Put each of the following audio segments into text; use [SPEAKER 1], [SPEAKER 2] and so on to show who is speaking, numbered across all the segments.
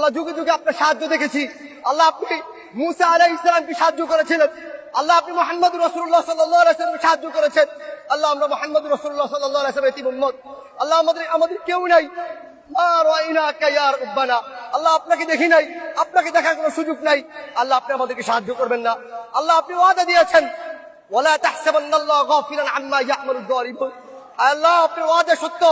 [SPEAKER 1] আল্লাহ যুগে যুগে আপনার সাহায্য দেখেছি। আল্লাহ আপনি মুসা আলাইহিস সালামকে সাহায্য করেছিলেন। আল্লাহ আপনি মুহাম্মদ রাসূলুল্লাহ সাল্লাল্লাহু আলাইহি ওয়াসাল্লামকে সাহায্য করেছেন। আল্লাহ আমরা মুহাম্মদ রাসূলুল্লাহ সাল্লাল্লাহু আলাইহি ওয়াসাল্লামের উম্মত। আল্লাহ আমাদের কেউ নাই। আল্লাহ আপনাকে দেখি নাই, আপনাকে দেখার কোনো সুযোগ নাই। আল্লাহ আপনি আমাদেরকে সাহায্য করবেন না। আল্লাহ আপনি ওয়াদা দিয়েছেন, ওয়ালা তাহসাবান্নাল্লাহা গাফিলান আম্মা ইয়া'মালুয যালিমুন। আল্লাহ আপনি ওয়াদা সত্য।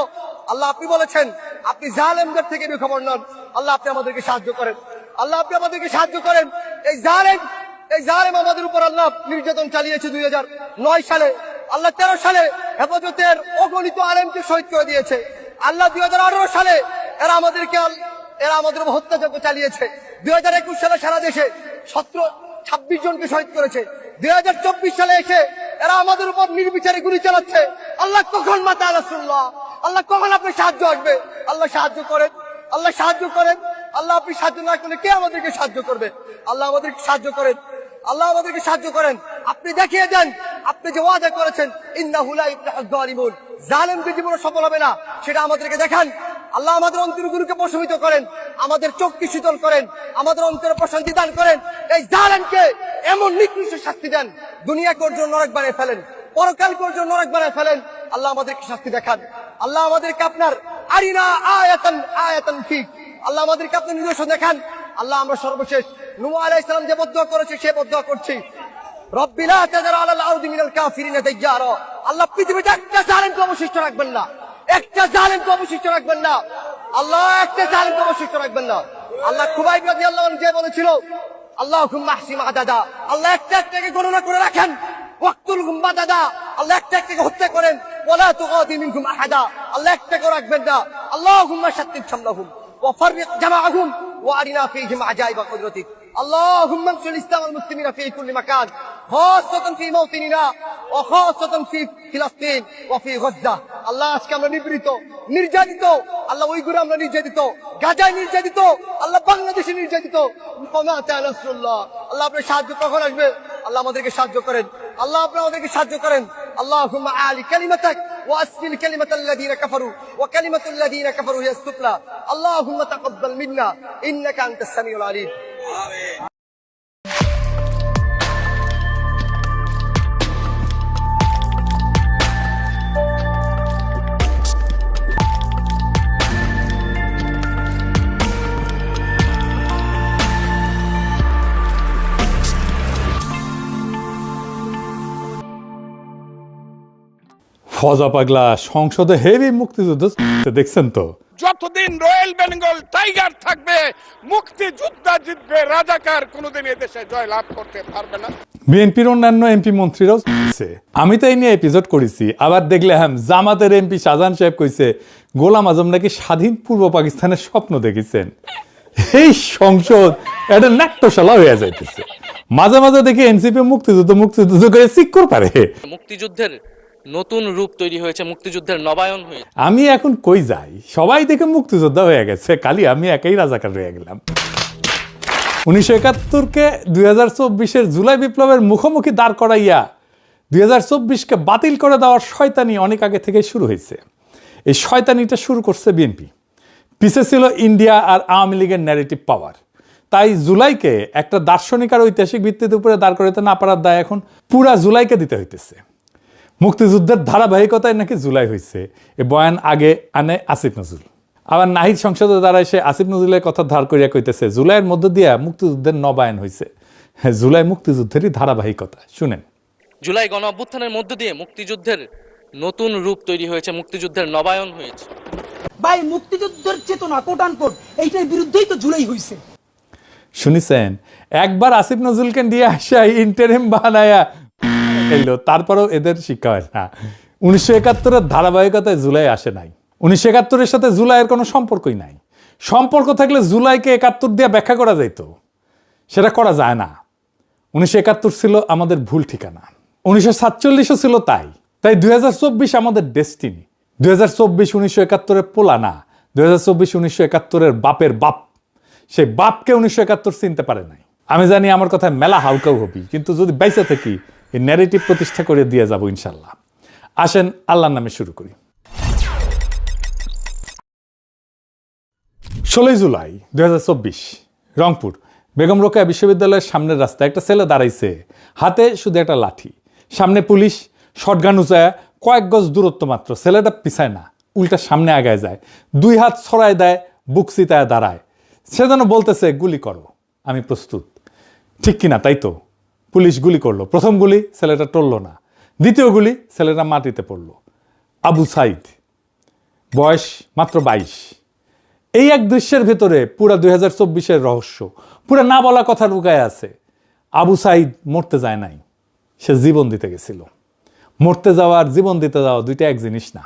[SPEAKER 1] আল্লাহ আপনি বলেছেন আপনি জালেমদের থেকে বেখবর নন। আল্লাহ আপনি আমাদেরকে সাহায্য করেন। আল্লাহ আপনি আমাদেরকে সাহায্য করেন। এই জালেম আমাদের উপর আল্লাহ নির্যাতন চালিয়েছে 2009 সালে। আল্লাহ 13 সালে হেফাজতের অগণিত আলেমকে শহীদ করে দিয়েছে। আল্লাহ 2018 সালে এরা আমাদের উপর হত্যাযজ্ঞ চালিয়েছে। 2021 সালে সারা দেশে 26 জনকে শহীদ করেছে। 2024 সালে এসে এরা আমাদের উপর নির্বিচারে গুলি চালাচ্ছে। আল্লাহ কখন মাতা রাসূলুল্লাহ, আল্লাহ কখন আপনি সাহায্য আসবে? আল্লাহ সাহায্য করেন, আল্লাহ সাহায্য করেন। আল্লাহ আপনি সাহায্য না করলে কে আমাদেরকে সাহায্য করবে? আল্লাহ আমাদেরকে সাহায্য করেন, আল্লাহ আমাদেরকে সাহায্য করেন। আপনি দেখিয়ে দেন, আপনি যে ওয়াদা করেছেন ইন্নাহু লা ইফলাহুয যালিমুন, জালেমদের জীবনে সফল হবে না, সেটা আমাদেরকে দেখান। আল্লাহ আমাদের অন্তরগুলোকে প্রশমিত করেন, আমাদের চোখকে শীতল করেন, আমাদের অন্তরে প্রশান্তি দান করেন। এই জালেমকে এমন নিকৃষ্ট শাস্তি দেন, দুনিয়াকে ওর জন্য নরক বানিয়ে ফেলেন, পরকালকে ওর জন্য নরক বানিয়ে ফেলেন। আল্লাহ আমাদেরকে শাস্তি দেখান। আল্লাহ আমাদেরকে আপনার আরিনা আয়াতান ফিক, আল্লাহ আমাদেরকে আপনার নিদর্শন দেখান। আল্লাহ আমরা সর্বশেষ নূহ আলাইহিস সালাম যে বদদুয়া করেছে সে বদদুয়া করছি, রব্বি লা তাযার আলাল আরদি মিনাল কাফিরিনা দাইয়ারা। আল্লাহ পৃথিবীতে একটা জালেমকে অবশিষ্ট রাখবেন না, একটা জালেমকে অবশিষ্ট রাখবেন না। আল্লাহ একটা জালেমকে অবশিষ্ট রাখবেন না। আল্লাহ খুবাইব রাদিয়াল্লাহু আনহু যে বলেছিল আল্লাহুম্মা আহসিন আদাদা, আল্লাহ একটা একটাকে গণনা করে রাখেন। ওয়াক্তুলহুম বাদাদা, আল্লাহ একটা একটাকে হত্যা করেন। ওয়ালা তুগাদি মিনহুম আহাদা, আল্লাহ একটাকে রাখবেন না। আল্লাহুম্মা শাত্তিত শামলাহুম ওয়া ফাররিক জামাআহুম ওয়া আরিনা ফীহিম আজাইবা কুদরতিক। আল্লাহুম্মা আনসুর ইসলাম ওয়াল মুসলিমিনা ফি কুল্লি মাকান, খাসাতান ফি মাওতিনিনা ওয়া খাসাতান ফি ফিলিস্তিন ওয়া ফি গাজা। আল্লাহ আজকে আমরা নিপীড়িত, নির্যাতিত। আল্লাহ উইগুরে আমরা নির্যাতিত, গাজায় নির্যাতিত, আল্লাহ বাংলাদেশে নির্যাতিত। রাসূলুল্লাহ, আল্লাহ আপনার সাহায্য কখন আসবে? আল্লাহ আমাদেরকে সাহায্য করেন, আল্লাহ আপনি আমাদেরকে সাহায্য করেন। আল্লাহুম্মা আলি কালিমাতাক ওয়া আসফিল কালিমাতাল্লাযীনা কাফারু ওয়া কালিমাতুল্লাযীনা কাফারু হিয়া সুফলা। আল্লাহুম্মা তাকাব্বাল মিন্না ইন্নাকা আনতাস সামিউল আলিম। আমিন।
[SPEAKER 2] ফজা পাগলা সংসদে হেভি মুক্তিযুদ্ধ দেখছেন তো?
[SPEAKER 3] যতদিন রয়্যাল বেঙ্গল টাইগার থাকবে মুক্তিযোদ্ধা জিতবে, রাজাকার কোনোদিন এদেশে জয়লাভ করতে পারবে না।
[SPEAKER 2] বিএনপির অন্যান্য এমপি মন্ত্রীরাও আমি তো এই নিয়ে এপিসোড করেছি। আবার দেখলাম জামাতের এমপি শাহজাহান সাহেব কইছে গোলাম আজম নাকি স্বাধীন পূর্ব পাকিস্তানের স্বপ্ন দেখেছেন। এই সংসদ একটা নাট্যশালা হয়ে যাইতেছে। মাঝে মাঝে দেখি এনসিপি মুক্তিযুদ্ধ করে চিক্কর পারে।
[SPEAKER 4] মুক্তিযুদ্ধের নতুন রূপ তৈরি হয়েছে, মুক্তিযুদ্ধের নবায়ন হয়েছে।
[SPEAKER 2] আমি এখন কই যাই, সবাই দেখে মুক্তিযোদ্ধা হয়ে গেছে, খালি আমি একাই রাজাকার হয়ে গেলাম। 1971-কে 2024-এর জুলাই বিপ্লবের মুখোমুখি দাঁড় করাইয়া 2024-কে বাতিল করে দেওয়ার শয়তানি অনেক আগে থেকে শুরু হয়েছে। এই শয়তানিটা শুরু করছে বিএনপি, পিছে ছিল ইন্ডিয়া আর আওয়ামী লীগের ন্যারেটিভ পাওয়ার। তাই জুলাইকে একটা দার্শনিক আর ঐতিহাসিক ভিত্তির উপরে দাঁড় করাতে না পারার দায় এখন পুরা জুলাইকে দিতে হইতেছে। মুক্তিযুদ্ধের ধারাবাহিকতায় নাকি জুলাই হয়েছে, এ বয়ান আগে আনে আসিফ নজরুল। আবার নাহিদ সংসদে দাঁড়ায় সে আসিফ নজরুলের কথা ধার করিয়া কইতেছে জুলাইয়ের মধ্য দিয়া মুক্তিযুদ্ধের নবায়ন হয়েছে। হ্যাঁ, জুলাই মুক্তিযুদ্ধেরই ধারাবাহিকতা। শুনেন,
[SPEAKER 4] জুলাই গণ অভ্যুত্থানের মধ্য দিয়ে মুক্তিযুদ্ধের নতুন রূপ তৈরি হয়েছে, মুক্তিযুদ্ধের নবায়ন হয়েছে।
[SPEAKER 5] ভাই মুক্তিযুদ্ধের চেতনা কোট আনকোট এইটার বিরুদ্ধেই তো জুলাই হয়েছে।
[SPEAKER 2] শুনিছেন, একবার আসিফ নজরুলকে দিয়ে আসা ইন্টারিম বানায়া এলো, তারপরেও এদের শিক্ষা হয় না। 1971-এর ধারাবাহিকতায় জুলাই আসে নাই। 1971-এর সাথে জুলাইয়ের কোনো সম্পর্কই নাই। সম্পর্ক থাকলে জুলাইকে 71 দিয়ে ব্যাখ্যা করা যাইতো, সেটা করা যায় না। 1971 ছিল আমাদের ভুল ঠিকানা, 1947-ও ছিল তাই 2024 আমাদের ডেস্টিনি। 2024 1971-এর পোলা না, 2024 1971-এর বাপের বাপ। সেই বাপকে 1971 চিনতে পারে নাই। আমি জানি আমার কথায় মেলা হাউকাউ হবি, কিন্তু যদি বাইসে থাকি এই ন্যারেটিভ প্রতিষ্ঠা করে দিয়ে যাব ইনশাল্লাহ। আসেন আল্লাহর নামে শুরু করি। 16 জুলাই 2024 রংপুর বেগম রোকেয়া বিশ্ববিদ্যালয়ের সামনের রাস্তায় একটা ছেলে দাঁড়াইছে, হাতে শুধু একটা লাঠি, সামনে পুলিশ, শটগান উঁচায়, কয়েক গজ দূরত্ব মাত্র। ছেলেটা পিছায় না, উল্টা সামনে আগায় যায়, 2 হাত ছড়ায় দেয়, বুক চিতায় দাঁড়ায়। সে যেন বলতেছে গুলি করো, আমি প্রস্তুত। ঠিক কিনা? তাই তো, পুলিশ গুলি করলো। প্রথম গুলি ছেলেটা টলল না, দ্বিতীয় গুলি ছেলেটা মাটিতে পড়লো। আবু সাইদ, বয়স মাত্র 22। এই এক দৃশ্যের ভেতরে পুরা 2024-এর রহস্য, পুরা না বলা কথা লুকায় আছে। আবু সাইদ মরতে যায় নাই, সে জীবন দিতে গেছিল। মরতে যাওয়া আর জীবন দিতে যাওয়া দুইটা এক জিনিস না।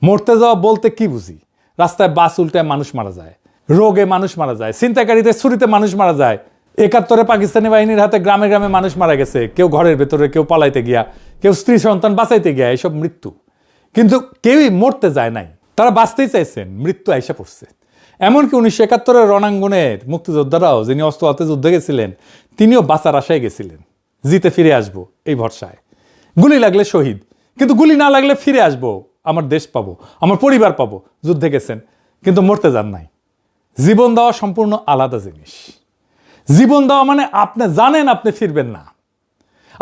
[SPEAKER 2] মরতে যাওয়া বলতে কি বুঝি? রাস্তায় বাস উল্টায় মানুষ মারা যায়, রোগে মানুষ মারা যায়, ছিনতাইকারীদের ছুরিতে মানুষ মারা যায়। 71-এ পাকিস্তানি বাহিনীর হাতে গ্রামে গ্রামে মানুষ মারা গেছে, কেউ ঘরের ভেতরে, কেউ পালাইতে গিয়া, কেউ স্ত্রী সন্তান বাঁচাইতে গিয়া, এসব মৃত্যু। কিন্তু কেউই মরতে যায় নাই, তারা বাঁচতেই চাইছেন, মৃত্যু আইসা পড়ছে। এমনকি 1971-এর রণাঙ্গনের মুক্তিযোদ্ধারাও, যিনি অস্ত্র হাতে যুদ্ধে গেছিলেন, তিনিও বাঁচার আশায় গেছিলেন, জিতে ফিরে আসবো এই ভরসায়। গুলি লাগলে শহীদ, কিন্তু গুলি না লাগলে ফিরে আসবো, আমার দেশ পাবো, আমার পরিবার পাবো। যুদ্ধে গেছেন কিন্তু মরতে যান নাই। জীবন দেওয়া সম্পূর্ণ আলাদা জিনিস। জীবন দেওয়া মানে আপনি জানেন আপনি ফিরবেন না,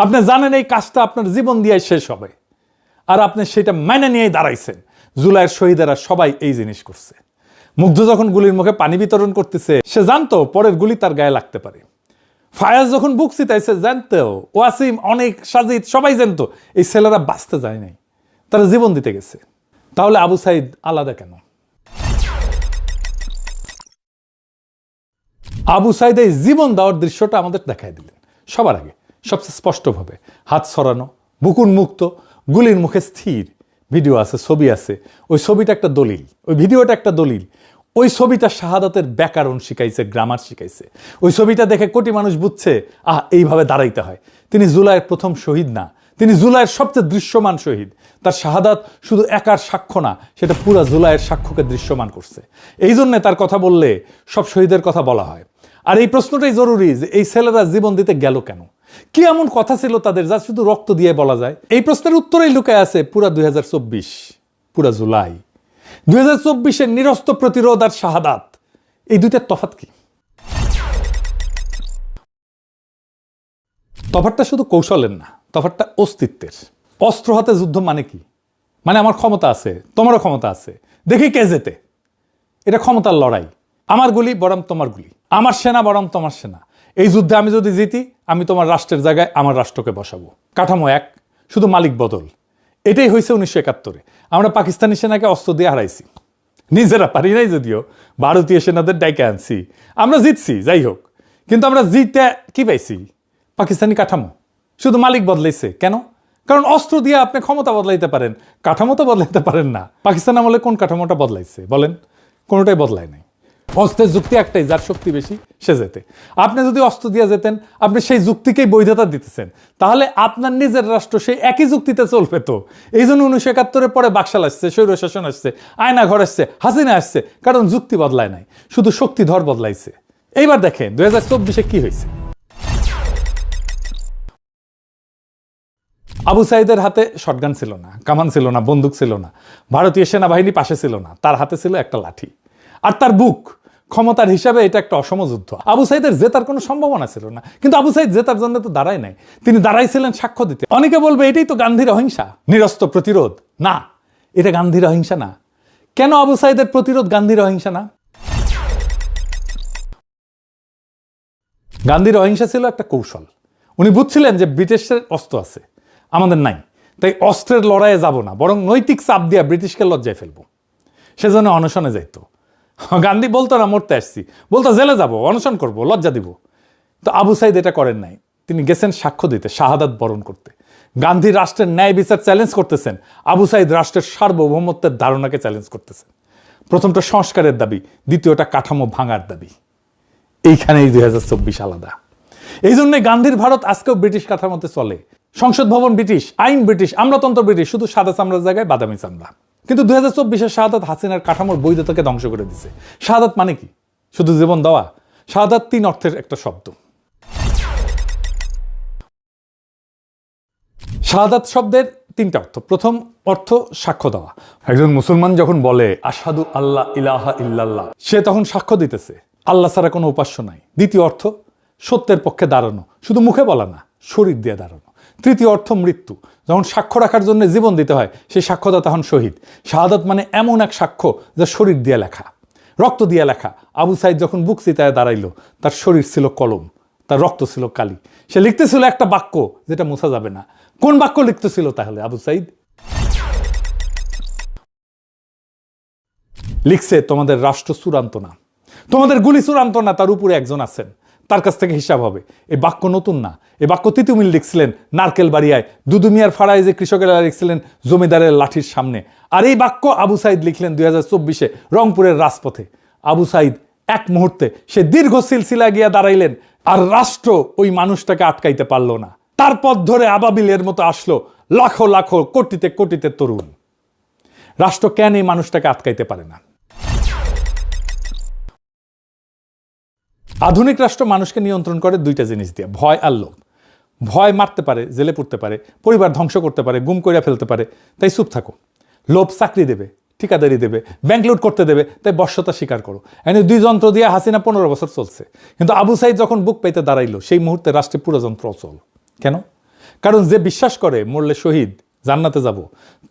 [SPEAKER 2] আপনি জানেন এই কাজটা আপনার জীবন দিয়ে শেষ হবে, আর আপনি সেটা মেনে নিয়েই দাঁড়াইছেন। জুলাইয়ের শহীদেরা সবাই এই জিনিস করছে। মুগ্ধ যখন গুলির মুখে পানি বিতরণ করতেছে, সে জানতো পরের গুলি তার গায়ে লাগতে পারে। ফায়াজ যখন বুক চিতাইছে, জানতো, ওয়াসিম, অনেক, সাজিদ সবাই জানতো এই ছেলেরা বাঁচতে যায় নাই, তারা জীবন দিতে গেছে। তাহলে আবু সাইদ আলাদা কেন? আবু সাইদ এই জীবন দেওয়ার দৃশ্যটা আমাদের দেখাই দিলেন সবার আগে, সবচেয়ে স্পষ্টভাবে। হাত ছড়ানো, বুক উন্মুক্ত, গুলির মুখে স্থির। ভিডিও আছে, ছবি আছে। ওই ছবিটা একটা দলিল, ওই ভিডিওটা একটা দলিল। ওই ছবিটা শাহাদাতের ব্যাকরণ শিখাইছে, গ্রামার শিখাইছে। ওই ছবিটা দেখে কোটি মানুষ বুঝছে, এইভাবে দাঁড়াইতে হয়। তিনি জুলাইয়ের প্রথম শহীদ না, তিনি জুলাইয়ের সবচেয়ে দৃশ্যমান শহীদ। তার শাহাদাত শুধু একার সাক্ষ্য না, সেটা পুরা জুলাইয়ের সাক্ষ্যকে দৃশ্যমান করছে। এই জন্যে তার কথা বললে সব শহীদের কথা বলা হয়। আর এই প্রশ্নটাই জরুরি যে এই ছেলেরা জীবন দিতে গেল কেন? কি এমন কথা ছিল তাদের যা শুধু রক্ত দিয়ে বলা যায়? এই প্রশ্নের উত্তরেই লুকায় আছে পুরা 2024, পুরা জুলাই। 2024-এর নিরস্ত প্রতিরোধ আর শাহাদাত, এই দুইটার তফাৎ কি? তফাৎটা শুধু কৌশলের না, তফাৎটা অস্তিত্বের। অস্ত্র হাতে যুদ্ধ মানে কি? মানে আমার ক্ষমতা আছে, তোমারও ক্ষমতা আছে, দেখি কে জেতে। এটা ক্ষমতার লড়াই। আমার গুলি বরং তোমার গুলি, আমার সেনা বরং তোমার সেনা। এই যুদ্ধে আমি যদি জিতি, আমি তোমার রাষ্ট্রের জায়গায় আমার রাষ্ট্রকে বসাবো। কাঠামো এক, শুধু মালিক বদল। এটাই হয়েছে 1971-এ। আমরা পাকিস্তানি সেনাকে অস্ত্র দিয়ে হারাইছি, নিজেরা পারি নাই যদিও, ভারতীয় সেনাদের ডাইকে আনছি, আমরা জিতছি, যাই হোক। কিন্তু আমরা জিতে কি পাইছি? পাকিস্তানি কাঠামো, শুধু মালিক বদলাইছে। কেন? কারণ অস্ত্র দিয়ে আপনি ক্ষমতা বদলাইতে পারেন, কাঠামো তো বদলাইতে পারেন না। পাকিস্তান আমলে কোন কাঠামোটা বদলাইছে বলেন? কোনোটাই বদলায় নাই। অস্ত্রের যুক্তি একটাই, যার শক্তি বেশি সে যেতে। আপনি যদি অস্ত্র দিয়ে যেতেন, আপনি সেই যুক্তিকেই বৈধতা দিতেছেন, তাহলে আপনার নিজের রাষ্ট্র সেই একই যুক্তিতে চলবে তো। এই জন্য 1971-এর পরে বাকশাল আসছে, স্বৈরশাসন আসছে, আয়না ঘর আসছে, হাসিনা আসছে, কারণ যুক্তি বদলায় নাই, শুধু শক্তিধর বদলাইছে। এইবার দেখেন 2024-এ কি হয়েছে। আবু সাইদের হাতে শটগান ছিল না, কামান ছিল না, বন্দুক ছিল না, ভারতীয় সেনাবাহিনী পাশে ছিল না, তার হাতে ছিল একটা লাঠি আর তার বুক। ক্ষমতার হিসাবে এটা একটা অসম যুদ্ধ। আবু সাইদের জেতার কোনো সম্ভাবনা ছিল না, কিন্তু আবু সাইদ জেতার জন্য তো দাঁড়ায় নাই, তিনি দাঁড়াইছিলেন সাক্ষ্য দিতে। অনেকে বলবে এটাই তো গান্ধীর অহিংসা, নিরস্ত্র প্রতিরোধ। না, এটা গান্ধীর অহিংসা না। কেন আবু সাইদের প্রতিরোধ গান্ধীর অহিংসা না? গান্ধীর অহিংসা ছিল একটা কৌশল। উনি বুঝছিলেন যে ব্রিটিশের অস্ত্র আছে, আমাদের নাই, তাই অস্ত্রের লড়াইয়ে যাব না, বরং নৈতিক চাপ দিয়ে ব্রিটিশকে লজ্জায় ফেলবো। সেজন্য অনশনে যাইতো। গান্ধী বলতো না মরতে আসছি, বলতো জেলে যাব, অনশন করব, লজ্জা দিব। তো আবু সাইদ এটা করেন নাই, তিনি গেছেন সাক্ষ্য দিতে, শাহাদাত বরণ করতে। গান্ধী রাষ্ট্রের ন্যায় বিচার চ্যালেঞ্জ করতেছেন, আবু সাইদ রাষ্ট্রের সার্বভৌমত্বের ধারণাকে চ্যালেঞ্জ করতেছেন। প্রথমটা সংস্কারের দাবি, দ্বিতীয়টা কাঠামো ভাঙার দাবি। এইখানেই 2024 আলাদা। এই জন্য গান্ধীর ভারত আজকেও ব্রিটিশ কাঠামোতে চলে। সংসদ ভবন ব্রিটিশ, আইন ব্রিটিশ, আমলাতন্ত্র ব্রিটিশ, শুধু সাদা চামড়ার জায়গায় বাদামি চামড়া। কিন্তু 2024-এর শাহাদাত হাসিনার কাঠামোর বৈধতাকে ধ্বংস করে দিছে। শাহাদাত মানে কি? শুধু জীবন দেওয়া? শাহাদাত 3 অর্থের একটা শব্দ। শাহাদাত শব্দের তিনটা অর্থ। প্রথম অর্থ সাক্ষ্য দেওয়া। একজন মুসলমান যখন বলে আশহাদু আল্লাহ ইলাহা ইল্লাল্লাহ, সে তখন সাক্ষ্য দিতেছে আল্লাহ ছাড়া কোনো উপাস্য নাই। দ্বিতীয় অর্থ সত্যের পক্ষে দাঁড়ানো, শুধু মুখে বলা না, শরীর দিয়ে দাঁড়ানো। তৃতীয় অর্থ মৃত্যু, যখন সাক্ষ্য রাখার জন্য জীবন দিতে হয় সেই সাক্ষ্যটা তখন শহীদ। শাহাদাত মানে এমন এক সাক্ষ্য যা শরীর দিয়ে লেখা, রক্ত দিয়ে লেখা। আবু সাইদ যখন বুক চিতায় দাঁড়াইলো, তার শরীর ছিল কলম, তার রক্ত ছিল কালি। সে লিখতেছিল একটা বাক্য যেটা মুছা যাবে না। কোন বাক্য লিখতেছিল তাহলে আবু সাইদ? লিখছে তোমাদের রাষ্ট্র চূড়ান্ত না, তোমাদের গুলি চূড়ান্ত না, তার উপরে একজন আছেন, তার কাছ থেকে হিসাব হবে। এই বাক্য নতুন না, এই বাক্য তিতুমিল লিখছিলেন নারকেল বাড়িয়ায়, দুদুমিয়ার ফাড়ায় যে কৃষকেরা লিখছিলেন জমিদারের লাঠির সামনে। আর এই বাক্য আবু সাইদ লিখলেন 2024 রংপুরের রাজপথে। আবু সাইদ এক মুহূর্তে সে দীর্ঘ সিলসিলায় গিয়া দাঁড়াইলেন, আর রাষ্ট্র ওই মানুষটাকে আটকাইতে পারলো না। তার পথ ধরে আবাবিলের মতো আসলো লাখো লাখো কোটিতে কোটিতে তরুণ। রাষ্ট্র কেন এই মানুষটাকে আটকাইতে পারে না? আধুনিক রাষ্ট্র মানুষকে নিয়ন্ত্রণ করে দুইটা জিনিস দিয়ে, ভয় আর লোভ। ভয় মারতে পারে, জেলে পড়তে পারে, পরিবার ধ্বংস করতে পারে, গুম কইরা ফেলতে পারে, তাই চুপ থাকো। লোভ চাকরি দেবে, ঠিকাদারি দেবে, ব্যাংক লুট করতে দেবে, তাই বশ্যতা স্বীকার করো। এনে দুই যন্ত্র দিয়ে হাসিনা 15 বছর চলছে। কিন্তু আবু সাইদ যখন বুক পাইতে দাঁড়াইলো, সেই মুহূর্তে রাষ্ট্রে পুরো যন্ত্র অচল। কেন? কারণ যে বিশ্বাস করে মরলে শহীদ, জান্নাতে যাব,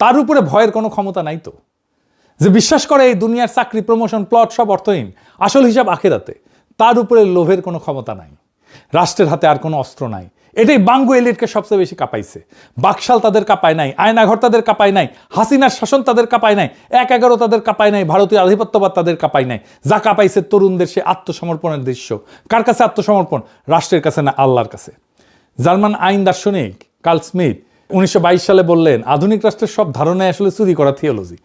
[SPEAKER 2] তার উপরে ভয়ের কোনো ক্ষমতা নাই তো। যে বিশ্বাস করে এই দুনিয়ার চাকরি, প্রমোশন, প্লট সব অর্থহীন, আসল হিসাব আখিরাতে, তার উপরে লোভের কোনো ক্ষমতা নাই। রাষ্ট্রের হাতে আর কোনো অস্ত্র নাই। এটাই বাঙ্গু এলিটকে সবচেয়ে বেশি কাঁপাইছে। বাকশাল তাদের কাঁপায় নাই, আয়নাঘর তাদের কাঁপায় নাই, হাসিনার শাসন তাদের কাঁপায় নাই, 1/11 তাদের কাঁপায় নাই, ভারতীয় আধিপত্যবাদ তাদের কাঁপায় নাই। যা কাঁপাইছে তরুণদের সে আত্মসমর্পণের দৃশ্য। কার কাছে আত্মসমর্পণ? রাষ্ট্রের কাছে না, আল্লাহর কাছে। জার্মান আইন দার্শনিক কার্ল স্মিথ 1922 সালে বললেন, আধুনিক রাষ্ট্রের সব ধারণায় আসলে চুরি করা থিওলজি।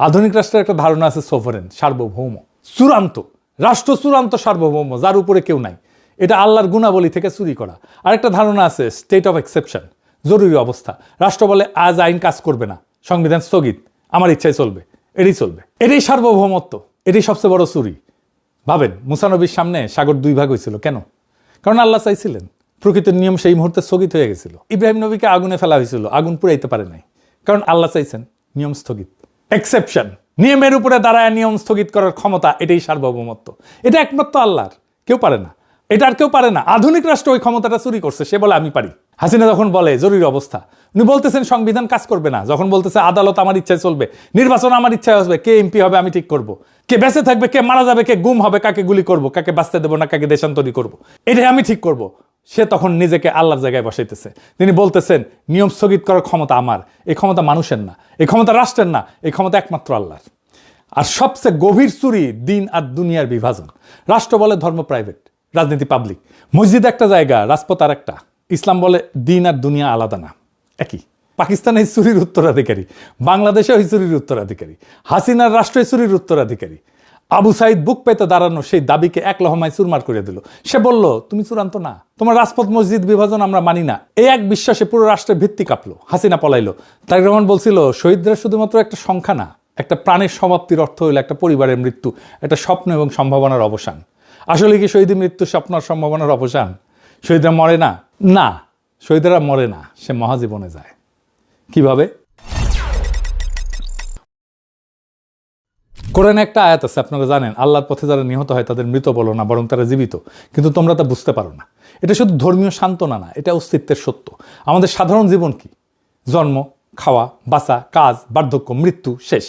[SPEAKER 2] আধুনিক রাষ্ট্রের একটা ধারণা আছে সোভারেন, সার্বভৌম, চূড়ান্ত রাষ্ট্র, চূড়ান্ত সার্বভৌম, যার উপরে কেউ নাই। এটা আল্লাহর গুণাবলী থেকে চুরি করা। আরেকটা ধারণা আছে স্টেট অফ এক্সেপশন, জরুরি অবস্থা। রাষ্ট্র বলে আজ আইন কাজ করবে না, সংবিধান স্থগিত, আমার ইচ্ছায় চলবে, এটাই চলবে। এটাই সার্বভৌমত্ব, এটাই সবচেয়ে বড় চুরি। ভাবেন, মুসা নবীর সামনে সাগর 2 ভাগ হয়েছিল কেন? কারণ আল্লাহ চাইছিলেন। প্রকৃতির নিয়ম সেই মুহূর্তে স্থগিত হয়ে গেছিল। ইব্রাহিম নবীকে আগুনে ফেলা হয়েছিল, আগুন পুড়াইতে পারে নাই, কারণ আল্লাহ চাইছেন, নিয়ম স্থগিত। এক্সেপশন, নিয়মের উপরে দাঁড়ায় নিয়ম স্থগিত করার ক্ষমতা, এটাই সার্বভৌমত্ব। এটা একমাত্র আল্লাহর, কেউ পারে না। এটা আর কেউ পারে না। আধুনিক রাষ্ট্র ওই ক্ষমতাটা চুরি করছে, সে বলে আমি পারি। হাসিনা যখন বলে জরুরি অবস্থা, উনি বলতেছেন সংবিধান কাজ করবে না। যখন বলতেছে আদালত আমার ইচ্ছায় চলবে, নির্বাচন আমার ইচ্ছায় আসবে, কে এমপি হবে আমি ঠিক করব, কে বেঁচে থাকবে, কে মারা যাবে, কে গুম হবে, কাকে গুলি করব, কাকে বাঁচতে দেবো না, কাকে দেশান্তরী করব, এটাই আমি ঠিক করব। সে তখন নিজেকে আল্লাহর জায়গায় বসাইতেছে। তিনি বলতেছেন নিয়ম স্থগিত করার ক্ষমতা আমার। এই ক্ষমতা মানুষের না, এই ক্ষমতা রাষ্ট্রের না, এই ক্ষমতা একমাত্র আল্লাহর। আর সবচেয়ে গভীর চুরি দিন আর দুনিয়ার বিভাজন। রাষ্ট্র বলে ধর্ম প্রাইভেট, রাজনীতি পাবলিক। মসজিদ একটা জায়গা, রাজপথ আর একটা। ইসলাম বলে দিন আর দুনিয়া আলাদা না, একই। পাকিস্তান এই চুরির উত্তরাধিকারী, বাংলাদেশে ওই চুরির উত্তরাধিকারী, হাসিনার রাষ্ট্রীয় চুরির উত্তরাধিকারী। আবু সাইদ বুক পেতে দাঁড়ানো সেই দাবিকে এক লহমায় চুরমার করে দিল। সে বলল তুমি চূড়ান্ত না, তোমার রাজপথ মসজিদ বিভাজন আমরা মানি না। এই এক বিশ্বাসে পুরো রাষ্ট্রের ভিত্তি কাঁপলো। হাসিনা পলাইলো। তারেক রহমান বলছিল শহীদরা শুধুমাত্র একটা সংখ্যা না, একটা প্রাণের সমাপ্তির অর্থ হইল একটা পরিবারের মৃত্যু, একটা স্বপ্ন এবং সম্ভাবনার অবসান। আসলে কি শহীদের মৃত্যু স্বপ্ন আর সম্ভাবনার অবসান? শহীদরা মরে না, না, শহীদরা মরে না, সে মহাজীবনে যায়। কিভাবে? কোরআনে একটা আয়াত আছে, আপনারা জানেন, আল্লাহর পথে যারা নিহত হয় তাদের মৃত বলো না, বরং তারা জীবিত। কিন্তু তোমরা তা বুঝতে পারো না। এটা শুধু ধর্মীয় সান্ত্বনা না, এটা অস্তিত্বের সত্য। আমাদের সাধারণ জীবন কি? জন্ম, খাওয়া, বাঁচা, কাজ, বার্ধক্য, মৃত্যু, শেষ,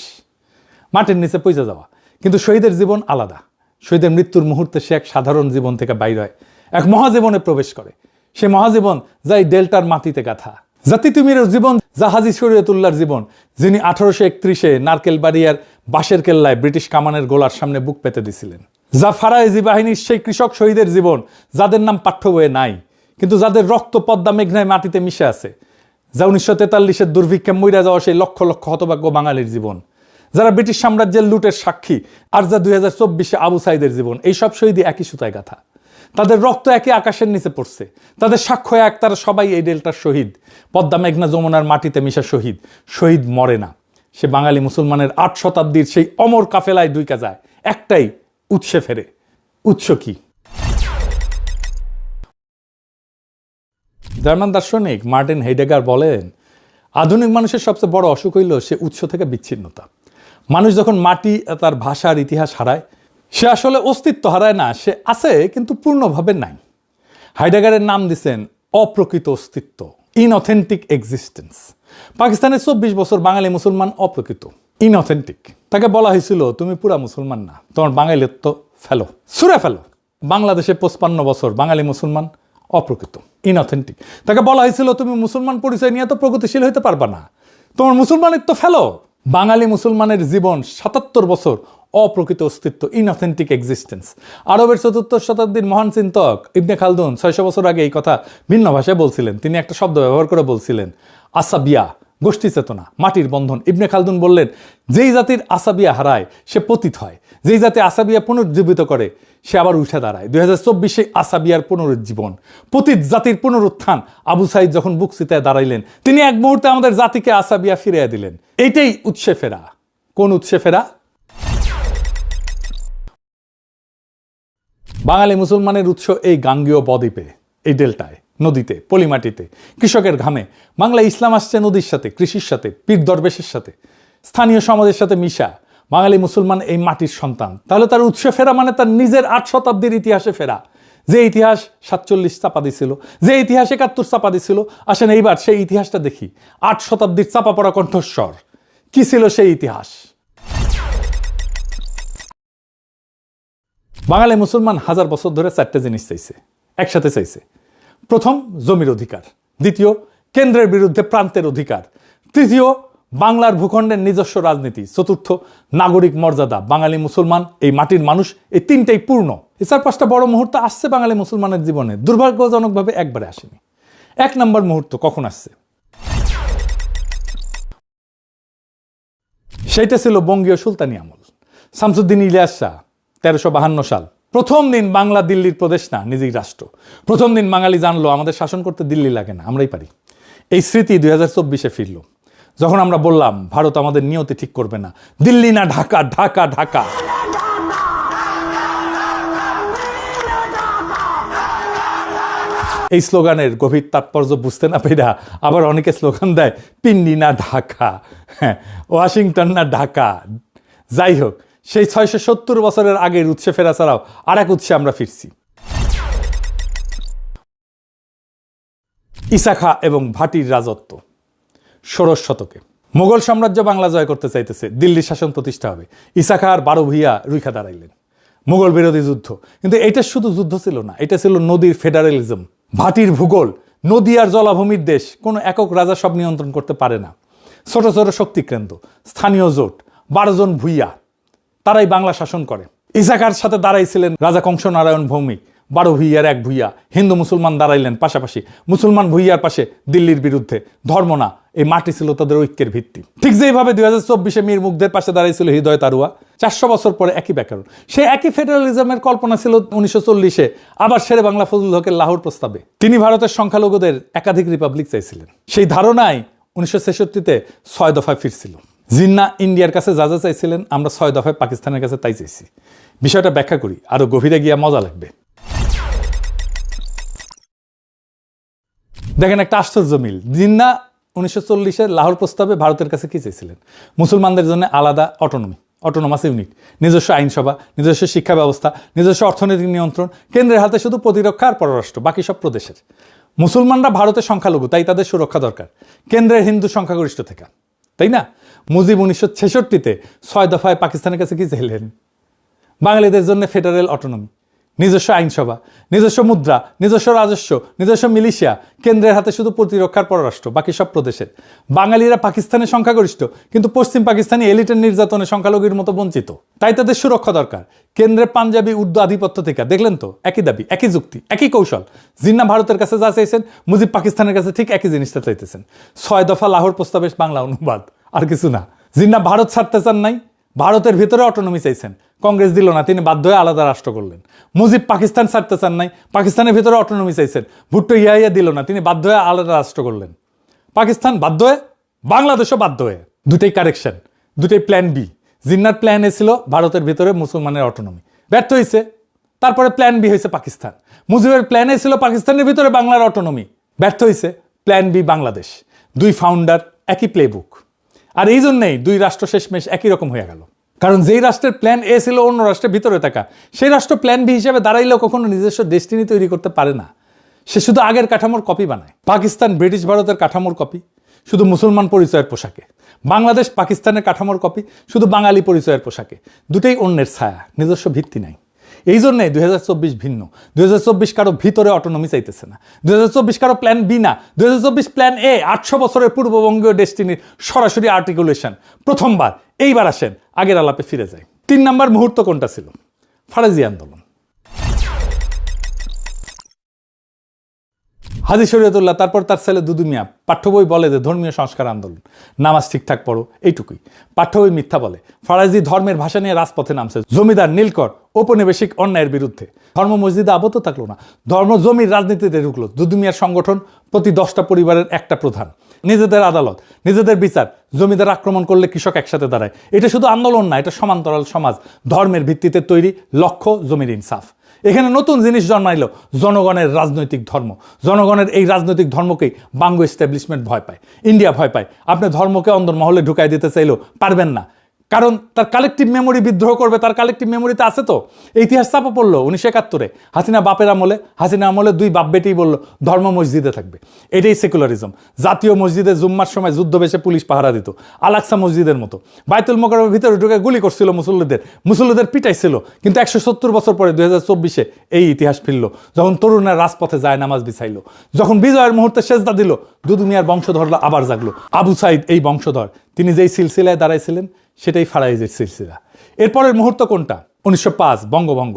[SPEAKER 2] মাটির নিচে পৌঁছে যাওয়া। কিন্তু শহীদের জীবন আলাদা। শহীদের মৃত্যুর মুহূর্তে সে এক সাধারণ জীবন থেকে বাইর হয়, এক মহাজীবনে প্রবেশ করে। সে মহাজীবন যা এই ডেল্টার মাটিতে গাথা। জাতি তুমির জীবন, যা হাজী শরীয়তুল্লাহর জীবন, যিনি 1831 নারকেল বাড়িয়ার বাঁশের কেল্লায় ব্রিটিশ কামানের গোলার সামনে বুক পেতে দিছিলেন। যা ফারায়েজি বাহিনীর সেই কৃষক শহীদের জীবন, যাদের নাম পাঠ্য বইয়ে নাই, কিন্তু যাদের রক্ত পদ্মা মেঘনায় মাটিতে মিশে আছে। যা 1943 দুর্ভিক্ষে মইরা যাওয়া সেই লক্ষ লক্ষ হতভাগ্য বাঙালির জীবন, যারা ব্রিটিশ সাম্রাজ্যের লুটের সাক্ষী। আর যা 2024 আবু সাইদের জীবন। এই সব শহীদই একই সুতায় গাথা। তাদের রক্ত একই আকাশের নিচে পড়ছে, তাদের সাক্ষ্য এক, তারা সবাই এই ডেল্টার শহীদ। পদ্মা মেঘনা যমুনার মাটিতে মিশা শহীদ। শহীদ মরে না, সে বাঙালি মুসলমানের 8 শতাব্দীর সেই অমর কাফেলায় ডুইকা যায়, একটাই উৎসে ফেরে। উৎস কি? জার্মান দার্শনিক মার্টিন হেইডেগার বলেন, আধুনিক মানুষের সবচেয়ে বড় অসুখ হইল সে উৎস থেকে বিচ্ছিন্নতা। মানুষ যখন মাটি তার ভাষার ইতিহাস হারায়, সে আসলে অস্তিত্ব হারায় না, সে আছে কিন্তু পূর্ণভাবে নাই। হাইডেগারের নাম দিছেন অপ্রকৃত অস্তিত্ব, ইনঅথেন্টিক এক্সিস্টেন্স। পাকিস্তানের 24 বছর বাঙালি মুসলমান অপ্রকৃত, ইনঅথেন্টিক। তাকে বলা হয়েছিল তুমি পুরা মুসলমান না, তোমার বাঙালিত্ব ফেলো, ছুঁড়ে ফেলো। বাংলাদেশে 55 বছর বাঙালি মুসলমান অপ্রকৃত, ইনঅথেন্টিক। তাকে বলা হয়েছিল তুমি মুসলমান পরিচয় নিয়ে তো প্রগতিশীল হইতে পারবা না, তোমার মুসলমানিত্ব ফেলো। বাঙালি মুসলমানের জীবন 77 বছর অপ্রকৃত অস্তিত্ব, ইনঅথেন্টিক এক্সিস্টেন্স। আরবের 4th শতাব্দীর মহান চিন্তক ইবনে খালদুন 600 বছর আগে এই কথা ভিন্ন ভাষায় বলছিলেন। তিনি একটা শব্দ ব্যবহার করে বলছিলেন আসাবিয়া, গোষ্ঠী চেতনা, মাটির বন্ধন। ইবনে খালদুন বললেন যেই জাতির আসাবিয়া হারায় সে পতিত হয়, যেই জাতি আসাবিয়া পুনরুজ্জীবিত করে সে আবার উঠে দাঁড়ায়। 2024 আসাবিয়ার পুনরুজ্জীবন, পতিত জাতির পুনরুত্থান। আবু সাইদ যখন বুক চিতায় দাঁড়াইলেন, তিনি এক মুহূর্তে আমাদের জাতিকে আসাবিয়া ফিরিয়ে দিলেন। এইটাই উৎসে ফেরা। কোন উৎসে ফেরা? বাঙালি মুসলমানের উৎস এই গাঙ্গেয় বদ্বীপে, এই ডেল্টায়, নদীতে, পলিমাটিতে, কৃষকের ঘামে। বাংলা ইসলাম আসছে নদীর সাথে, কৃষির সাথে, পীর দরবেশের সাথে, স্থানীয় সমাজের সাথে মিশা। বাঙালি মুসলমান এই মাটির সন্তান। তাহলে তার উৎসে ফেরা মানে তার নিজের 8 শতাব্দীর ইতিহাসে ফেরা। যে ইতিহাস 47 চাপা দিছিল, যে ইতিহাস 71 চাপা দিছিল। আসেন এইবার সেই ইতিহাসটা দেখি। 8 শতাব্দীর চাপা পড়া কণ্ঠস্বর কি ছিল সেই ইতিহাস? বাঙালি মুসলমান 1000 বছর ধরে 4টে জিনিস চাইছে, একসাথে চাইছে। প্রথম, জমির অধিকার। দ্বিতীয়, কেন্দ্রের বিরুদ্ধে প্রান্তের অধিকার। তৃতীয়, বাংলার ভূখণ্ডের নিজস্ব রাজনীতি। চতুর্থ, নাগরিক মর্যাদা। বাঙালি মুসলমান, এই মাটির মানুষ, এই 3টাই পূর্ণ। এই 4-5টা বড় মুহূর্ত আসছে বাঙালি মুসলমানের জীবনে, দুর্ভাগ্যজনকভাবে একবারে আসেনি। 1 নম্বর মুহূর্ত কখন আসছে? সেইটা ছিল বঙ্গীয় সুলতানি আমল। শামসুদ্দিন ইলিয়াস শাহ 1352 সাল। প্রথম দিন বাংলা দিল্লির প্রদেশ না, নিজেই রাষ্ট্র। প্রথম দিন বাঙালি জানলো আমাদের শাসন করতে দিল্লি লাগে না, আমরাই পারি। এই স্মৃতি 2024-এ ফিরল, যখন আমরা বললাম ভারত আমাদের নিয়তি ঠিক করবে না, দিল্লি না ঢাকা, ঢাকা ঢাকা। এই স্লোগানের গভীর তাৎপর্য বুঝতে না পেরা আবার অনেকে স্লোগান দেয় পিন্ডি না ঢাকা, ওয়াশিংটন না ঢাকা। যাই হোক, সেই 670 বছরের আগের উৎসে ফেরা ছাড়াও আর এক উৎসে আমরা ফিরছি। ঈসা খাঁ এবং ভাটির রাজত্ব 16 শতকে। মোগল সাম্রাজ্য বাংলা জয় করতে চাইতেছে, দিল্লির শাসন প্রতিষ্ঠা হবে। ঈসা খাঁ আর 12 ভূঁইয়া রুইখা দাঁড়াইলেন। মোগল বিরোধী যুদ্ধ। কিন্তু এটা শুধু যুদ্ধ ছিল না, এটা ছিল নদীর ফেডারেলিজম। ভাটির ভূগোল, নদী আর জলাভূমির দেশ, কোনো একক রাজা সব নিয়ন্ত্রণ করতে পারে না। ছোট ছোট শক্তিকেন্দ্র, স্থানীয় জোট, 12 জন ভূঁইয়া, তারাই বাংলা শাসন করে। ঈসা খাঁর সাথে দাঁড়াইছিলেন রাজা কংস নারায়ণ ভৌমিক। 12 ভূঁইয়ার 1 ভূঁইয়া। হিন্দু মুসলমান দাঁড়াইলেন পাশাপাশি, মুসলমান ভূঁইয়ার পাশে দিল্লির বিরুদ্ধে। ধর্ম না, এই মাটি ছিল তাদের ঐক্যের ভিত্তি। ঠিক যেভাবে 2024-এ মীর মুগ্ধের পাশে দাঁড়াইছিল হৃদয় তারুয়া। 400 বছর পরে একই ব্যাকরণ। সেই একই ফেডারেলিজমের কল্পনা ছিল 1940-এ আবার শেরে বাংলা ফজলুল হকের লাহোর প্রস্তাবে। তিনি ভারতের সংখ্যালঘুদের একাধিক রিপাবলিক চাইছিলেন। সেই ধারণায় 1966-তে 6 দফায় ফিরছিল। জিন্না ইন্ডিয়ার কাছে যা যা চাইছিলেন, আমরা 6 দফায় পাকিস্তানের কাছে তাই চাইছি। বিষয়টা ব্যাখ্যা করি, আরো গভীরে গিয়া মজা লাগবে। দেখেন একটা আশ্চর্য মিল। জিন্না 1940-এর লাহোর প্রস্তাবে ভারতের কাছে কি চেয়েছিলেন? মুসলমানদের জন্য আলাদা অটোনমি, অটোনোমাস ইউনিট, নিজস্ব আইনসভা, নিজস্ব শিক্ষা ব্যবস্থা, নিজস্ব অর্থনৈতিক নিয়ন্ত্রণ, কেন্দ্রের হাতে শুধু প্রতিরক্ষা আর পররাষ্ট্র, বাকি সব প্রদেশের। মুসলমানরা ভারতের সংখ্যালঘু, তাই তাদের সুরক্ষা দরকার কেন্দ্রের হিন্দু সংখ্যাগরিষ্ঠ থেকে, তাই না? মুজিব 1966-তে 6 দফায় পাকিস্তানের কাছে কি চাইলেন? বাঙালিদের জন্য ফেডারেল অটোনমি, নিজস্ব আইনসভা, নিজস্ব মুদ্রা, নিজস্ব রাজস্ব, নিজস্ব মিলিশিয়া, কেন্দ্রের হাতে শুধু প্রতিরক্ষার পররাষ্ট্র, বাকি সব প্রদেশের। বাঙালিরা পাকিস্তানের সংখ্যাগরিষ্ঠ, কিন্তু পশ্চিম পাকিস্তানি এলিটের নির্যাতনে সংখ্যালঘুর মতো বঞ্চিত, তাই তাদের সুরক্ষা দরকার কেন্দ্রের পাঞ্জাবি উর্দু আধিপত্য থেকে। দেখলেন তো, একই দাবি, একই যুক্তি, একই কৌশল। জিন্না ভারতের কাছে যা চাইছেন, মুজিব পাকিস্তানের কাছে ঠিক একই জিনিসটা চাইতেছেন। 6 দফা লাহোর প্রস্তাবের বাংলা অনুবাদ, আর কিছু না। জিন্না ভারত ছাড়তে চান নাই, ভারতের ভিতরে অটোনমি চাইছেন, কংগ্রেস দিল না, তিনি বাধ্য হয়ে আলাদা রাষ্ট্র করলেন। মুজিব পাকিস্তান ছাড়তে চান নাই, পাকিস্তানের ভিতরে অটোনমি চাইছেন, ভুট্টো ইয়া দিল না, তিনি বাধ্য হয়ে আলাদা রাষ্ট্র করলেন। পাকিস্তান বাধ্য হয়ে, বাংলাদেশও বাধ্য হয়ে। দুটাই কারেকশন, দুটাই প্ল্যান বি। জিন্নার প্ল্যান এ ছিল ভারতের ভিতরে মুসলমানের অটোনমি, ব্যর্থ হয়েছে। তারপরে প্ল্যান বি হয়েছে পাকিস্তান। মুজিবের প্ল্যান এ ছিল পাকিস্তানের ভিতরে বাংলার অটোনমি, ব্যর্থ হয়েছে। Plan B Bangladesh. 2 ফাউন্ডার, একই প্লেবুক। আর এই জন্যেই দুই রাষ্ট্র শেষমেশ একই রকম হয়ে গেল। কারণ যেই রাষ্ট্রের প্ল্যান এ ছিল অন্য রাষ্ট্রের ভিতরে থাকা, সেই রাষ্ট্র প্ল্যান বি হিসেবে দাঁড়াইলেও কখনো নিজস্ব ডেস্টিনি তৈরি করতে পারে না। সে শুধু আগের কাঠামোর কপি বানায়। পাকিস্তান ব্রিটিশ ভারতের কাঠামোর কপি, শুধু মুসলমান পরিচয়ের পোশাকে। বাংলাদেশ পাকিস্তানের কাঠামোর কপি, শুধু বাঙালি পরিচয়ের পোশাকে। দুটোই অন্যের ছায়া, নিজস্ব ভিত্তি নাই। এই জন্যই 2024 ভিন্ন। 2024 কারো ভিতরে অটোনমি চাইতেছে না। 2024 কারো প্ল্যান বি না। 2024 প্ল্যান এ, 800 বছরের পূর্ববঙ্গীয় ডেস্টিনির সরাসরি আর্টিকুলেশন। প্রথমবার এইবার আসেন আগের আলাপে ফিরে যায়। 3 নম্বর মুহূর্ত কোনটা ছিল? ফারাজি আন্দোলন। হাজী শরীয়তুল্লাহ, তারপর তার ছেলে দুদু মিয়া। পাঠ্য বই বলে যে ধর্মীয় সংস্কার আন্দোলন, নামাজ ঠিকঠাক পড়ো, এইটুকুই। পাঠ্য বই মিথ্যা বলে। ফারাজি ধর্মের ভাষা নিয়ে রাজপথে নামছে, জমিদার নীলকর ঔপনিবেশিক অন্যায়ের বিরুদ্ধে। ধর্ম মসজিদে আবদ্ধ থাকলো না, ধর্ম জমির রাজনীতিতে ঢুকলো। দুদু মিয়ার সংগঠন প্রতি 10টা পরিবারের একটা প্রধান, নিজেদের আদালত, নিজেদের বিচার। জমিদার আক্রমণ করলে কৃষক একসাথে দাঁড়ায়। এটা শুধু আন্দোলন না, এটা সমান্তরাল সমাজ, ধর্মের ভিত্তিতে তৈরি, লক্ষ্য জমির ইনসাফ। এখানে নতুন জিনিস জন্মাইল, জনগণের রাজনৈতিক ধর্ম। জনগণের এই রাজনৈতিক ধর্মকেই বাংলো এস্টাবলিশমেন্ট ভয় পায়, ইন্ডিয়া ভয় পায়। আপনি ধর্মকে অন্দরমহলে ঢুকাই দিতে চাইলেও পারবেন না, কারণ তার কালেকটিভ মেমোরি বিদ্রোহ করবে। তার কালেকটিভ মেমোরিতে আছে তো। ইতিহাস চাপা পড়লো 1971-এ হাসিনা বাপের আমলে। হাসিনা আমলে 2 বাপ বেটেই বলল ধর্ম মসজিদে থাকবে। এটাই সেকুলারিজম। জাতীয় মসজিদে জুম্মার সময় যুদ্ধ বেশে পুলিশ পাহারা দিত, আলাকসা মসজিদের মতো। বাইতুল মোকাররমের ভিতরে ঢুকে গুলি করছিল মুসল্লিদের পিটাইছিল। কিন্তু 170 বছর পরে 2024-এ এই ইতিহাস ফিরল, যখন তরুণরা রাজপথে যায় নামাজ বিছাইল, যখন বিজয়ের মুহূর্তে সেজদা দিল। দুদু মিয়ার বংশধররা আবার জাগলো। আবু সাইদ এই বংশধর, তিনি যেই সিলসিলায় দাঁড়াইছিলেন সেটাই ফারাইজের সিলসিলা। এরপরের মুহূর্ত কোনটা? 1905 বঙ্গভঙ্গ।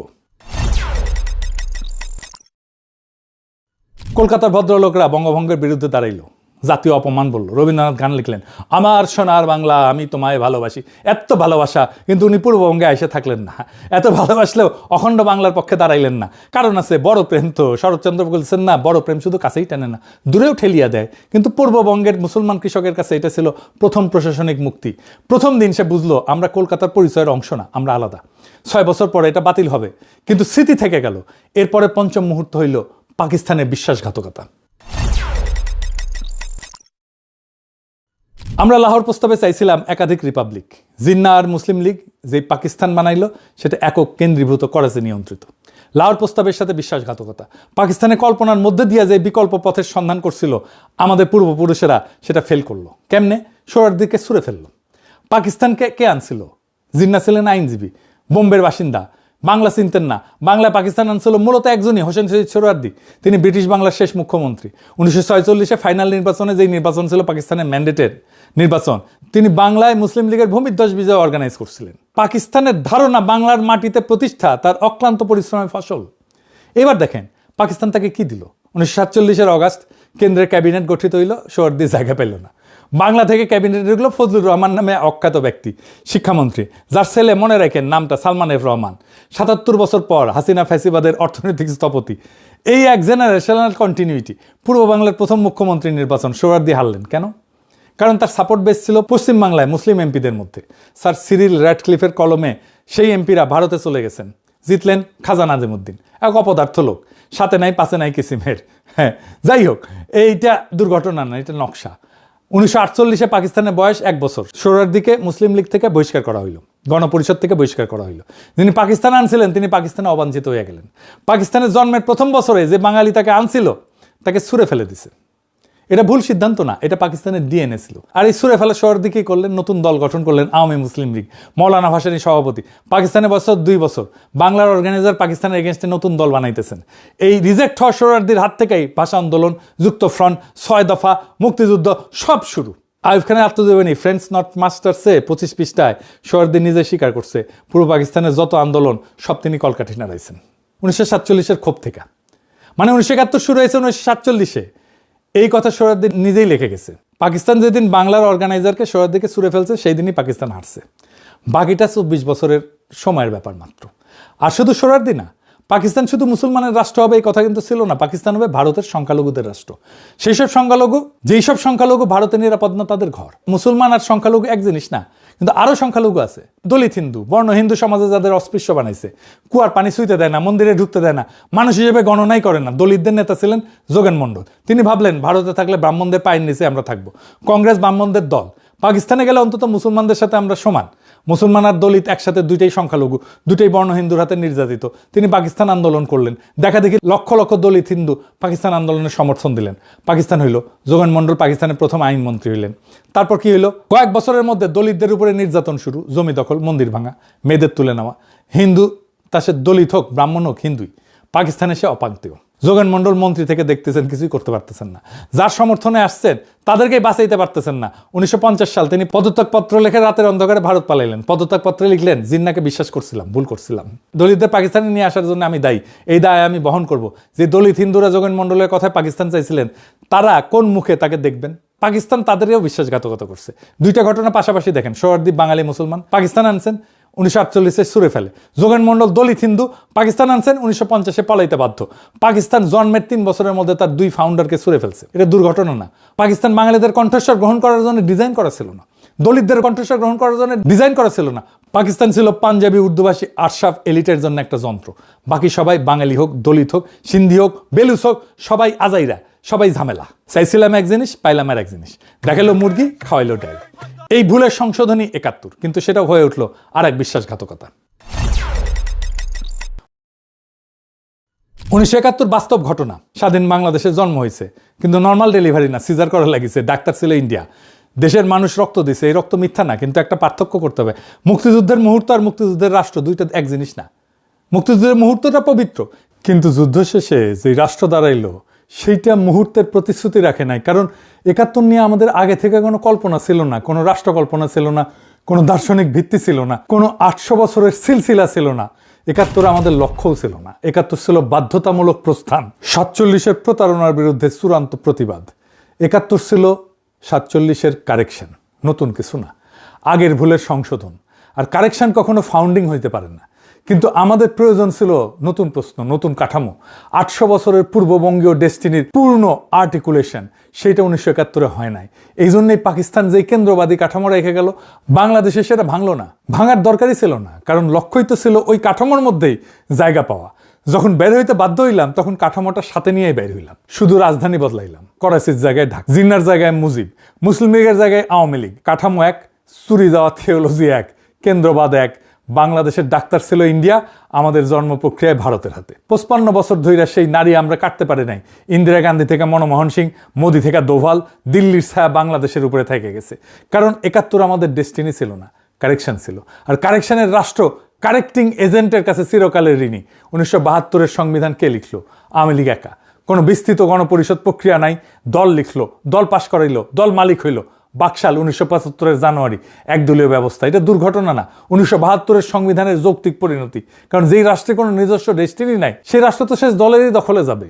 [SPEAKER 2] কলকাতার ভদ্রলোকরা বঙ্গভঙ্গের বিরুদ্ধে দাঁড়াইল, জাতীয় অপমান বলল। রবীন্দ্রনাথ গান লিখলেন, আমার সোনার বাংলা আমি তোমায় ভালোবাসি। এত ভালোবাসা, কিন্তু উনি পূর্ববঙ্গে এসে থাকলেন না। এত ভালোবাসলেও অখণ্ড বাংলার পক্ষে দাঁড়াইলেন না। কারণ আছে, বড় প্রেম তো। শরৎচন্দ্র বলছেন না, বড় প্রেম শুধু কাছেই টানে না, দূরেও ঠেলিয়া দেয়। কিন্তু পূর্ববঙ্গের মুসলমান কৃষকের কাছে এটা ছিল প্রথম প্রশাসনিক মুক্তি। প্রথম দিন সে বুঝলো আমরা কলকাতার পরিচয়ের অংশ না, আমরা আলাদা। 6 বছর পরে এটা বাতিল হবে, কিন্তু স্মৃতি থেকে গেল। এরপরে পঞ্চম মুহূর্ত হইল পাকিস্তানের বিশ্বাসঘাতকতা। আমরা লাহোর প্রস্তাবে চাইছিলাম একাধিক রিপাবলিক। জিন্না আর মুসলিম লীগ যে পাকিস্তান বানাইলো সেটা একক কেন্দ্রীভূত, করাচি নিয়ন্ত্রিত। লাহোর প্রস্তাবের সাথে বিশ্বাসঘাতকতা। পাকিস্তানের কল্পনার মধ্যে দিয়ে যে বিকল্প পথের সন্ধান করছিল আমাদের পূর্বপুরুষেরা, সেটা ফেল করলো। কেমনে? সোহরাওয়ার্দীকে ছুঁড়ে ফেললো। পাকিস্তানকে কে আনছিল? জিন্না ছিলেন আইনজীবী, বোম্বের বাসিন্দা, বাংলা চিনতেন না। বাংলায় পাকিস্তান আনছিল মূলত একজনই, হোসেন শহীদ সোহরাওয়ার্দী। তিনি ব্রিটিশ বাংলার শেষ মুখ্যমন্ত্রী। 1946-এ ফাইনাল নির্বাচনে, যেই নির্বাচন ছিল পাকিস্তানের ম্যান্ডেটের নির্বাচন, তিনি বাংলায় মুসলিম লীগের ভূমিধ্বস বিজয় অর্গানাইজ করছিলেন। পাকিস্তানের ধারণা বাংলার মাটিতে প্রতিষ্ঠা তার অক্লান্ত পরিশ্রমের ফসল। এবার দেখেন পাকিস্তান তাকে কি দিল। 1947-এর অগাস্ট কেন্দ্রের ক্যাবিনেট গঠিত হইল, সোহরাওয়ার্দী জায়গা পেল না। বাংলা থেকে ক্যাবিনেটে ঢুকলো ফজলুর রহমান নামে অখ্যাত ব্যক্তি, শিক্ষামন্ত্রী, যার ছেলে, মনে রাখেন নামটা, সালমান এফ রহমান। 77 বছর পর হাসিনা ফ্যাসিবাদের অর্থনৈতিক স্থপতি। এই এক জেনারেশনাল কন্টিনিউটি। পূর্ব বাংলার প্রথম মুখ্যমন্ত্রী নির্বাচন সোহরাওয়ার্দী হারলেন কেন? কারণ তার সাপোর্ট বেস ছিল পশ্চিমবাংলায় মুসলিম এমপিদের মধ্যে। স্যার সিরিল র্যাডক্লিফের কলমে সেই এমপিরা ভারতে চলে গেছেন। জিতলেন খাজা নাজিমুদ্দিন, এক অপদার্থ লোক, সাথে নাই পাশে নাই কিসিমের। হ্যাঁ, যাই হোক, এইটা দুর্ঘটনা না, এটা নকশা। 1948-এ পাকিস্তানের বয়স 1 বছর। সোহরাওয়ার্দীকে মুসলিম লীগ থেকে বহিষ্কার করা হইল, গণপরিষদ থেকে বহিষ্কার করা হইল। যিনি পাকিস্তান আনছিলেন তিনি পাকিস্তানে অবাঞ্ছিত হয়ে গেলেন। পাকিস্তানের জন্মের প্রথম বছরে যে বাঙালি তাকে আনছিল তাকে ছুঁড়ে ফেলে দিছে। এটা ভুল সিদ্ধান্ত না, এটা পাকিস্তানের ডিএনএ ছিল। আর এই ছুঁড়ে ফেলা সোহরাওয়ার্দী কি করলেন? নতুন দল গঠন করলেন, আওয়ামী মুসলিম লীগ। মৌলানা ভাসানী সভাপতি। পাকিস্তানের বছর 2 বছর। বাংলার অর্গানাইজার পাকিস্তানের এগেনস্টে নতুন দল বানাইতেছেন। এই রিজেক্ট হওয়া সোহরাওয়ার্দীর হাত থেকেই ভাষা আন্দোলন, যুক্ত ফ্রন্ট, 6 দফা, মুক্তিযুদ্ধ সব শুরু। আইয়ুব খানের আত্মজীবনী ফ্রেন্ডস নট মাস্টার্সে 25 পৃষ্ঠায় সোহরাওয়ার্দী নিজে স্বীকার করছে পূর্ব পাকিস্তানের যত আন্দোলন সব তিনি কলকাঠি নাড়াইছেন 1947-এর ক্ষোভ থেকে। মানে 1971 শুরু হয়েছে 1947-এ। এই কথা সোহরাওয়ার্দী নিজেই লিখে গেছে। পাকিস্তান যেদিন বাংলার অর্গানাইজারকে সোহরাওয়ার্দীকে ছুঁড়ে ফেলছে সেই দিনই পাকিস্তান হারছে। বাকিটা 24 বছরের সময়ের ব্যাপার মাত্র। আর শুধু সোহরাওয়ার্দী না, পাকিস্তান শুধু মুসলমানের রাষ্ট্র হবে এই কথা কিন্তু ছিল না, পাকিস্তান হবে ভারতের সংখ্যালঘুদের রাষ্ট্র। যেই সব সংখ্যালঘু ভারতে নিরাপদ না তাদের ঘর। মুসলমান আর সংখ্যালঘু এক জিনিস না, কিন্তু আরো সংখ্যালঘু আছে, দলিত হিন্দু, বর্ণ হিন্দু সমাজে যাদের অস্পৃশ্য বানাইছে, কুয়ার পানি ছুঁইতে দেয় না, মন্দিরে ঢুকতে দেয় না, মানুষ হিসেবে গণনাই করে না। দলিতদের নেতা ছিলেন যোগেন মন্ডল। তিনি ভাবলেন ভারতে থাকলে ব্রাহ্মণদের পায়ের নিচে আমরা থাকবো, কংগ্রেস ব্রাহ্মণদের দল, পাকিস্তানে গেলে অন্তত মুসলমানদের সাথে আমরা সমান। মুসলমান আর দলিত একসাথে, দুইটাই সংখ্যালঘু, দুইটাই বর্ণ হিন্দুর হাতে নির্যাতিত। তিনি পাকিস্তান আন্দোলন করলেন, দেখা দেখি লক্ষ লক্ষ দলিত হিন্দু পাকিস্তান আন্দোলনের সমর্থন দিলেন। পাকিস্তান হইল, যোগেন মন্ডল পাকিস্তানের প্রথম আইনমন্ত্রী হইলেন। তারপর কি হইল, কয়েক বছরের মধ্যে দলিতদের উপরে নির্যাতন শুরু, জমি দখল, মন্দির ভাঙা, মেয়েদের তুলে নেওয়া। হিন্দু তা সে দলিত হোক, ব্রাহ্মণ হোক, হিন্দুই, পাকিস্তানে সে অপান্তীয়। যোগেন মন্ডল মন্ত্রী থেকে দেখতেছেন, কিছুই করতে পারতেছেন না। যার সমর্থনে আসছেন তাদেরকেই বাঁচাইতে পারতেছেন না। 1950 সাল তিনি পদত্যাগপত্র লিখে রাতের অন্ধকারে ভারত পালাইলেন। পদত্যাগপত্রে লিখলেন, জিন্নাকে বিশ্বাস করছিলাম, ভুল করছিলাম, দলিতদের পাকিস্তানে নিয়ে আসার জন্য আমি দায়ী, এই দায় আমি বহন করব। যে দলিত হিন্দুরা যোগেন মন্ডলের কথায় পাকিস্তান চাইছিলেন, তারা কোন মুখে তাকে দেখবেন? পাকিস্তান তাদেরও বিশ্বাসঘাতকতা করছে। দুইটা ঘটনা পাশাপাশি দেখেন। সোহরাদ্বীপ বাঙালি মুসলমান, পাকিস্তান আনছেন 1948 সুরে ফেলে। যোগেন মন্ডল দলিত হিন্দু, পাকিস্তান আনছেন 1950 পালাইতে বাধ্য। পাকিস্তান জন্মের 3 বছরের মধ্যে তার 2 ফাউন্ডারকে সুরে ফেলছে। এটা দুর্ঘটনা না। পাকিস্তান বাঙালিদের কণ্ঠস্বর গ্রহণ করার জন্য ডিজাইন করা ছিল না, দলিতদের কণ্ঠস্বর গ্রহণ করার জন্য ডিজাইন করা ছিল না। পাকিস্তান ছিল পাঞ্জাবি উর্দুভাষী আশরাফ এলিটের জন্য একটা যন্ত্র। বাকি সবাই বাঙালি হোক, দলিত হোক, সিন্ধি হোক, বেলুচ হোক, সবাই আজাইরা, সবাই ঝামেলা। চাইছিলাম এক জিনিস, পাইলাম আর এক জিনিস। দেখালো মুরগি, খাওয়াইলো ডাল। এই ভুলের সংশোধনী 71, কিন্তু সেটাও হয়ে উঠলো আর এক বিশ্বাসঘাতকতা। 1971 বাস্তব ঘটনা। স্বাধীন বাংলাদেশে জন্ম হয়েছে, কিন্তু নর্মাল ডেলিভারি না, সিজার করা লাগিছে। ডাক্তার ছিল ইন্ডিয়া। দেশের মানুষ রক্ত দিছে, এই রক্ত মিথ্যা না, কিন্তু একটা পার্থক্য করতে হবে। মুক্তিযুদ্ধের মুহূর্ত আর মুক্তিযুদ্ধের রাষ্ট্র দুইটা এক জিনিস না। মুক্তিযুদ্ধের মুহূর্তটা পবিত্র, কিন্তু যুদ্ধ শেষে যে রাষ্ট্র দাঁড়াইলো সেইটা মুহূর্তের প্রতিশ্রুতি রাখে নাই। কারণ 71 নিয়ে আমাদের আগে থেকে কোনো কল্পনা ছিল না, কোনো রাষ্ট্র কল্পনা ছিল না, কোনো দার্শনিক ভিত্তি ছিল না, কোনো 800 বছরের সিলসিলা ছিল না। 71 আমাদের লক্ষ্যও ছিল না। 71 ছিল বাধ্যতামূলক প্রস্থান, 47-এর প্রতারণার বিরুদ্ধে চূড়ান্ত প্রতিবাদ। 71 ছিল 47-এর কারেকশন, নতুন কিছু না, আগের ভুলের সংশোধন। আর কারেকশন কখনো ফাউন্ডিং হইতে পারে না, কিন্তু আমাদের প্রয়োজন ছিল নতুন প্রশ্ন, নতুন কাঠামো। 800 বছরের পূর্ববঙ্গীয় ডেস্টিনির পূর্ণ আর্টিকুলেশন, সেইটা 1971 হয় নাই। এই জন্যই পাকিস্তান যেই কেন্দ্রবাদী কাঠামো রেখে গেল, বাংলাদেশে সেটা ভাঙলো না, ভাঙার দরকারই ছিল না। কারণ লক্ষ্যই তো ছিল ওই কাঠামোর মধ্যেই জায়গা পাওয়া। যখন বের হইতে বাধ্য হইলাম, তখন কাঠামোটা সাথে নিয়েই বের হইলাম। শুধু রাজধানী বদলাইলাম, করাচির জায়গায় ঢাকা, জিন্নার জায়গায় মুজিব, মুসলিম লীগের জায়গায় আওয়ামী লীগ। কাঠামো এক, চুরি যাওয়া থিওলজি এক, কেন্দ্রবাদ এক। বাংলাদেশের ডাক্তার ছিল ইন্ডিয়া, আমাদের জন্ম প্রক্রিয়ায় ভারতের হাতে। 55 বছর ধরে সেই নারী আমরা কাটতে পারি নাই। ইন্দিরা গান্ধী থেকে মনমোহন সিং, মোদি থেকে দোভাল, দিল্লির ছায়া বাংলাদেশের উপরে থেকে গেছে। কারণ 71 আমাদের ডেস্টিনি ছিল না, কারেকশন ছিল। আর কারেকশনের রাষ্ট্র কারেক্টিং এজেন্টের কাছে চিরকালের ঋণী। 1972-এর সংবিধান কে লিখলো? আওয়ামী লীগ একা। কোনো বিস্তৃত গণপরিষদ প্রক্রিয়া নাই, দল লিখলো, দল পাশ করাইলো, দল মালিক হইল। বাকশাল 1975-এর জানুয়ারি, একদলীয় ব্যবস্থা। এটা দুর্ঘটনা না, 1972-এর সংবিধানের যৌক্তিক পরিণতি। কারণ যেই রাষ্ট্রে কোনো নিজস্ব ডেস্টিনি নাই, সেই রাষ্ট্র তো শেষ দলেরই দখলে যাবে।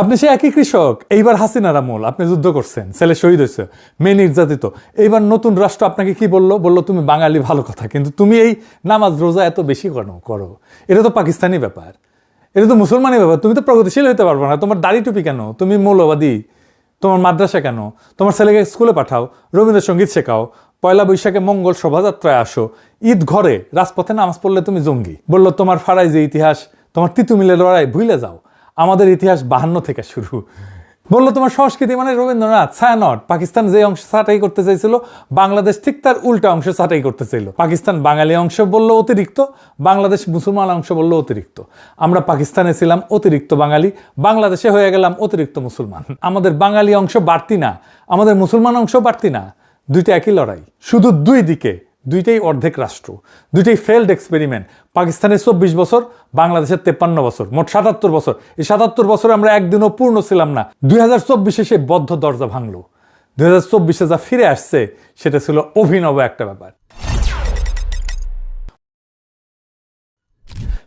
[SPEAKER 2] আপনি সে একই কৃষক, এইবার হাসিনার আমল, আপনি যুদ্ধ করছেন, ছেলে শহীদ হয়েছে, মেয়ে নির্যাতিত। এইবার নতুন রাষ্ট্র আপনাকে কি বললো? বললো তুমি বাঙালি, ভালো কথা, কিন্তু তুমি এই নামাজ রোজা এত বেশি করো। এটা তো পাকিস্তানি ব্যাপার, এটা তো মুসলমানি ব্যাপার। তুমি তো প্রগতিশীল হতে পারবে না। তোমার দাড়ি টুপি কেন? তুমি মৌলবাদী। তোমার মাদ্রাসা কেন? তোমার ছেলেকে স্কুলে পাঠাও, রবীন্দ্রসঙ্গীত শেখাও, পয়লা বৈশাখে মঙ্গল শোভাযাত্রায় আসো, ঈদ ঘরে রাজপথে নামাজ পড়লে তুমি জঙ্গি। বললো তোমার ফারাই যে ইতিহাস, তোমার তিতুমিলের লড়াই ভুলে যাও, আমাদের ইতিহাস 52 থেকে শুরু। বললো তোমার সংস্কৃতি মানে রবীন্দ্রনাথ, ছায়ানট। পাকিস্তান যে অংশ ছাঁটাই করতে চাইছিল, বাংলাদেশ ঠিক তার উল্টা অংশ ছাঁটাই করতে চাইল। পাকিস্তান বাঙালি অংশ বললো অতিরিক্ত, বাংলাদেশ মুসলমান অংশ বললো অতিরিক্ত। আমরা পাকিস্তানে ছিলাম অতিরিক্ত বাঙালি, বাংলাদেশে হয়ে গেলাম অতিরিক্ত মুসলমান। আমাদের বাঙালি অংশ বাড়তি না, আমাদের মুসলমান অংশ বাড়তি না, দুইটা একই লড়াই, শুধু দুই দিকে, দুইটাই অর্ধেক রাষ্ট্র, দুইটাই ফেল্ড এক্সপেরিমেন্ট। পাকিস্তানের 24 বছর, বাংলাদেশের 53 বছর, মোট 77 বছর। এই 77 বছরে আমরা একদিনও পূর্ণ ছিলাম না। 2024-এ সে বদ্ধ দরজা ভাঙলো। 2024-এ যা ফিরে আসছে সেটা ছিল অভিনব একটা ব্যাপার।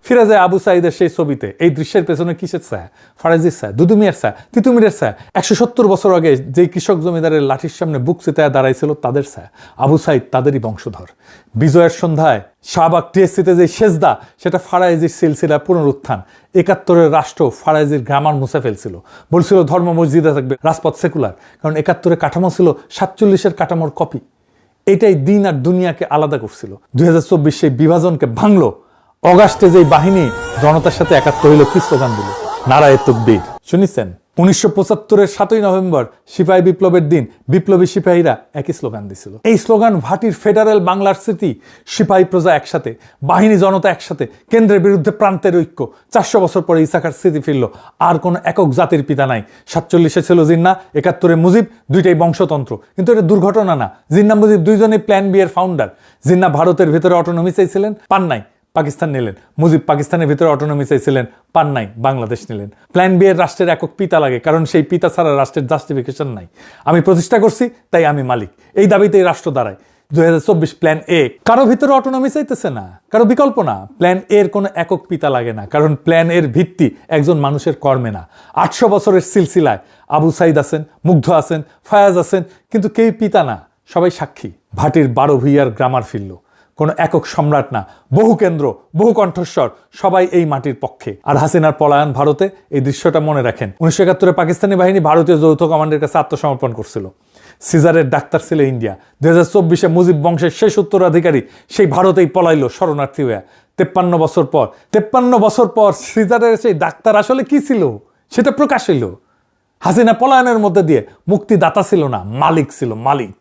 [SPEAKER 2] ফিরে যায় আবু সাইদের সেই ছবিতে। এই দৃশ্যের পেছনে কিসের ছায়া? ফারাজির ছায়া, দুদুমিয়ার ছায়া, তিতুমিরের ছায়া। 170 বছর আগে যে কৃষক জমিদারের লাঠির সামনে বুক চিতায় দাঁড়াইছিল তাদের ছায়া। আবু সাইদ তাদেরই বংশধর। বিজয়ের সন্ধ্যায় শাহবাগ টিএসসিতে যে সেজদা, সেটা ফারাইজির সিলসিলা পুনরুত্থান। 71-এর রাষ্ট্র ফারাইজির গ্রামার মুছে ফেলছিল, বলছিল ধর্ম মসজিদে থাকবে, রাজপথ সেকুলার। কারণ 71-এর কাঠামো ছিল 47-এর কাঠামোর কপি। এটাই দিন আর দুনিয়াকে আলাদা করছিল। 2024 সেই বিভাজনকে ভাঙলো। অগাস্টে যেই বাহিনী জনতার সাথে একাত্ম হইল, কি স্লোগান দিল? নারায়ে তাকবীর। শুনেছেন? 1975-এর 7ই নভেম্বর সিপাহী বিপ্লবের দিন বিপ্লবী সিপাহীরা একই স্লোগান দিছিল। এই স্লোগান ভাটির ফেডারেল বাংলার স্মৃতি। সিপাহী প্রজা একসাথে, বাহিনী জনতা একসাথে, কেন্দ্রের বিরুদ্ধে প্রান্তের ঐক্য। 400 বছর পরে ইসাখার স্মৃতি ফিরল। আর কোনো একক জাতির পিতা নাই। 47-এ ছিল জিন্নাহ, 71-এ মুজিব, দুইটাই বংশতন্ত্র। কিন্তু এটা দুর্ঘটনা না। জিন্নাহ মুজিব দুইজনেই প্ল্যান বি এর ফাউন্ডার। জিন্নাহ ভারতের ভিতরে অটোনমি চাইছিলেন, পান নাই, পাকিস্তান নিলেন। মুজিব পাকিস্তানের ভিতরে অটোনমি চাইছিলেন, পান নাই, বাংলাদেশ নিলেন। প্ল্যান বি এর রাষ্ট্রের একক পিতা লাগে, কারণ সেই পিতা ছাড়া রাষ্ট্রের জাস্টিফিকেশন নাই। আমি প্রতিষ্ঠা করছি, তাই আমি মালিক, এই দাবিতেই রাষ্ট্র দাঁড়ায়। 2024 প্ল্যান এ। কারো ভিতরে অটোনমি চাইতেছে না, কারো বিকল্প না। প্ল্যান এর কোনো একক পিতা লাগে না, কারণ প্ল্যান এর ভিত্তি একজন মানুষের কর্মে না। 800 বছরের সিলসিলায় আবু সাইদ আছেন, মুগ্ধ আছেন, ফায়াজ আছেন, কিন্তু কেউ পিতা না, সবাই সাক্ষী। ভাটির 12 ভূঁইয়ার গ্রামার ফিরল। কোনো একক সম্রাট না, বহু কেন্দ্র, বহু কণ্ঠস্বর, সবাই এই মাটির পক্ষে। আর হাসিনার পলায়ন ভারতে, এই দৃশ্যটা মনে রাখেন। 1971-এ পাকিস্তানি বাহিনী ভারতীয় যৌথ কমান্ডের কাছে আত্মসমর্পণ করছিল। সিজারের ডাক্তার ছিল ইন্ডিয়া। 2024-এ মুজিব বংশের শেষ উত্তরাধিকারী সেই ভারতেই পলাইলো শরণার্থী হয়ে। 53 বছর পর সিজারের সেই ডাক্তার আসলে কি ছিল সেটা প্রকাশ হইল। হাসিনা পলায়নের মধ্যে দিয়ে মুক্তিদাতা ছিল না, মালিক ছিল, মালিক।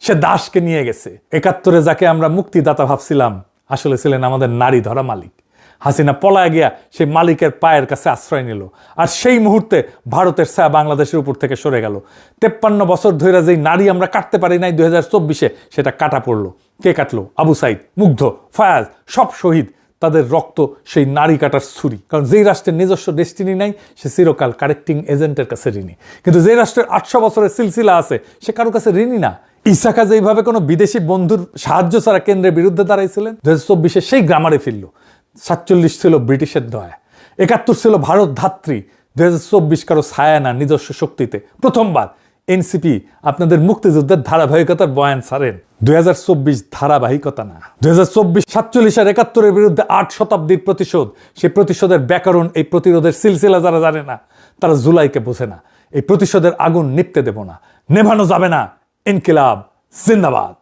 [SPEAKER 2] সে দাসকে নিয়ে গেছে। 71-এ যাকে আমরা মুক্তিদাতা ভাবছিলাম, আসলে ছিলেন আমাদের নারী ধরা মালিক। হাসিনা পলায় গিয়া সেই মালিকের পায়ের কাছে আশ্রয় নিল। আর সেই মুহূর্তে ভারতের ছায়া বাংলাদেশের উপর থেকে সরে গেল। 53 বছর ধরে যেই নারী আমরা কাটতে পারি নাই, 2024-এ সেটা কাটা পড়লো। কে কাটলো? আবু সাইদ, মুগ্ধ, ফায়াজ, সব শহীদ। তাদের রক্ত সেই নারী কাটার ছুরি। কারণ যেই রাষ্ট্রের নিজস্ব ডেস্টিনি নাই, সে চিরকাল কারেক্টিং এজেন্টের কাছে ঋণী। কিন্তু যে রাষ্ট্রের 800 বছরের সিলসিলা আছে, সে কারো কাছে ঋণী না। ইসাকা যেইভাবে কোনো বিদেশি বন্ধুর সাহায্য ছাড়া কেন্দ্রের বিরুদ্ধে দাঁড়াইছিলেন, 2024-এ সেই গ্রামারে ফিরল। 47 ছিল ব্রিটিশের দয়া, 71 ছিল ভারত ধাত্রী, 2024 কারো ছায়া না, নিজস্ব শক্তিতে। প্রথমবার এনসিপি আপনাদের মুক্তিযুদ্ধের ধারাবাহিকতার বয়ান ছাড়েন। 2024 ধারাবাহিকতা না। 2024 47 আর 71-এর বিরুদ্ধে 8 শতাব্দীর প্রতিশোধ। সেই প্রতিশোধের ব্যাকরণ, এই প্রতিরোধের সিলসিলা যারা জানে না, তারা জুলাইকে বোঝে না। এই প্রতিশোধের আগুন নিভতে দেব না, নেভানো যাবে না। ইনকিলাব জিন্দাবাদ।